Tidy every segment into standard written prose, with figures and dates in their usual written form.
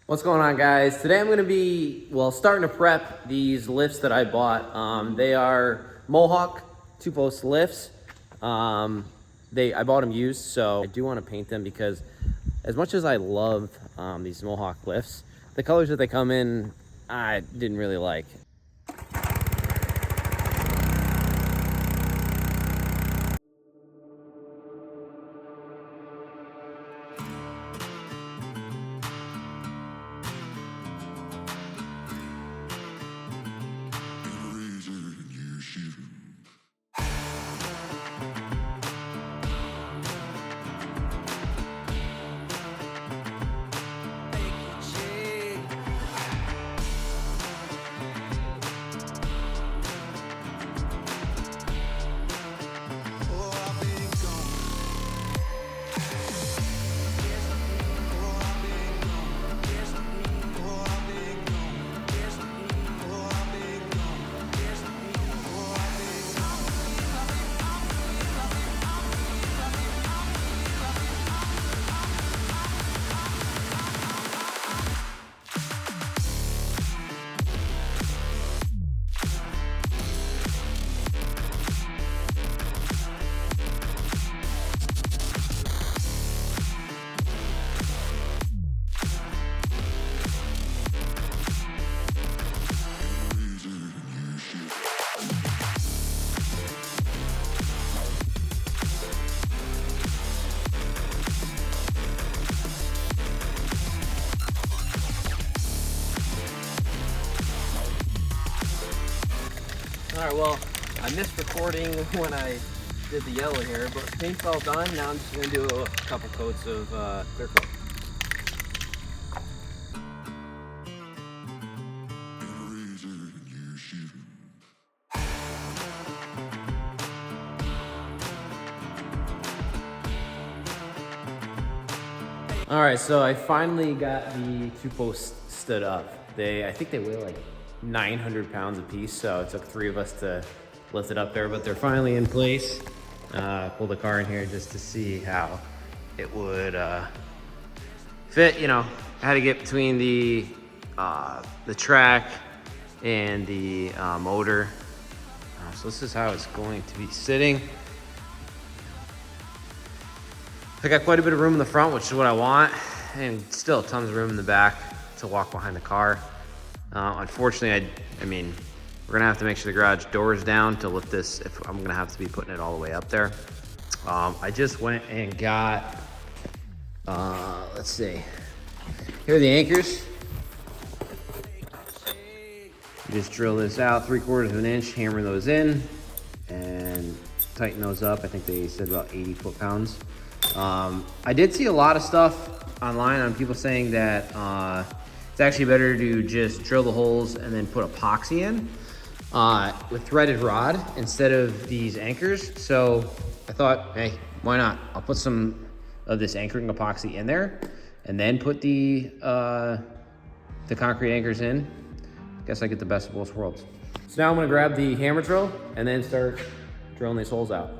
What's going on, guys? Today I'm going to be, starting to prep these lifts that I bought. They are Mohawk 2-post lifts. I bought them used, so I do want to paint them because as much as I love these Mohawk lifts, the colors that they come in, I didn't really like. All right, well, I missed recording when I did the yellow here, but paint's all done. Now I'm just gonna do a couple coats of clear coat. All right, so I finally got the 2-posts stood up. I think they weigh like 900 pounds a piece, so it took 3 of us to lift it up there, but they're finally in place. Pulled the car in here just to see how it would fit. You know, I had to get between the track and the motor. So this is how it's going to be sitting. I got quite a bit of room in the front, which is what I want, and still tons of room in the back to walk behind the car. Unfortunately, I mean, we're gonna have to make sure the garage door is down to lift this if I'm gonna have to be putting it all the way up there. I just went and got, let's see, here are the anchors. You just drill this out 3/4 of an inch, hammer those in, and tighten those up. I think they said about 80 foot-pounds. I did see a lot of stuff online on people saying that it's actually better to just drill the holes and then put epoxy in with threaded rod instead of these anchors. So I thought, hey, why not? I'll put some of this anchoring epoxy in there and then put the concrete anchors in. Guess I get the best of both worlds. So now I'm gonna grab the hammer drill and then start drilling these holes out.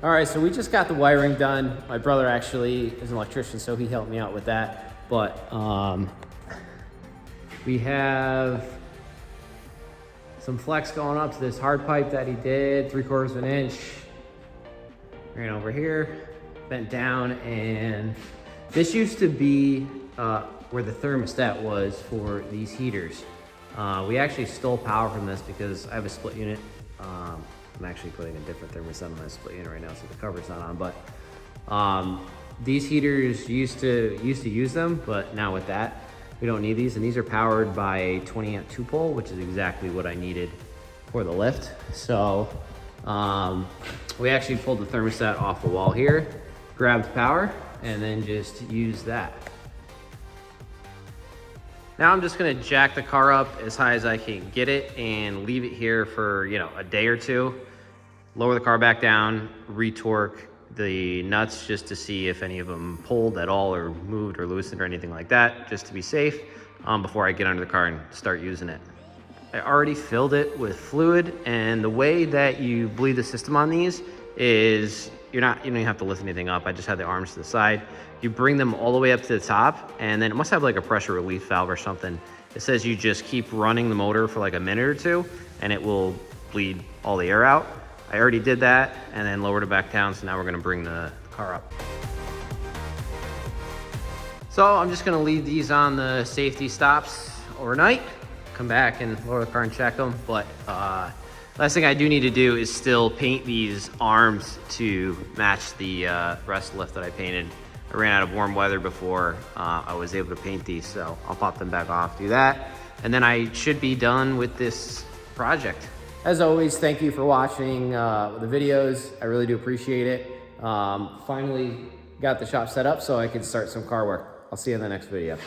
All right, so we just got the wiring done. My brother actually is an electrician, so he helped me out with that. But we have some flex going up to this hard pipe that he did, 3/4 of an inch. Ran over here, bent down, and this used to be where the thermostat was for these heaters. We actually stole power from this because I have a split unit. I'm actually putting a different thermostat on my split unit right now, so the cover's not on, but these heaters used to use them, but now with that, we don't need these, and these are powered by a 20 amp 2-pole, which is exactly what I needed for the lift. So we actually pulled the thermostat off the wall here, grabbed power, and then just used that. Now I'm just gonna jack the car up as high as I can get it and leave it here for, you know, a day or two. Lower the car back down, retorque the nuts just to see if any of them pulled at all or moved or loosened or anything like that, just to be safe before I get under the car and start using it. I already filled it with fluid, and the way that you bleed the system on these is you don't even have to lift anything up. I just had the arms to the side. You bring them all the way up to the top, and then it must have like a pressure relief valve or something. It says you just keep running the motor for like a minute or two, and it will bleed all the air out. I already did that and then lowered it back down, so now we're gonna bring the car up. So I'm just gonna leave these on the safety stops overnight, come back and lower the car and check them. But last thing I do need to do is still paint these arms to match the rest lift that I painted. I ran out of warm weather before I was able to paint these, so I'll pop them back off, do that, and then I should be done with this project. As always, thank you for watching the videos. I really do appreciate it. Finally got the shop set up so I can start some car work. I'll see you in the next video.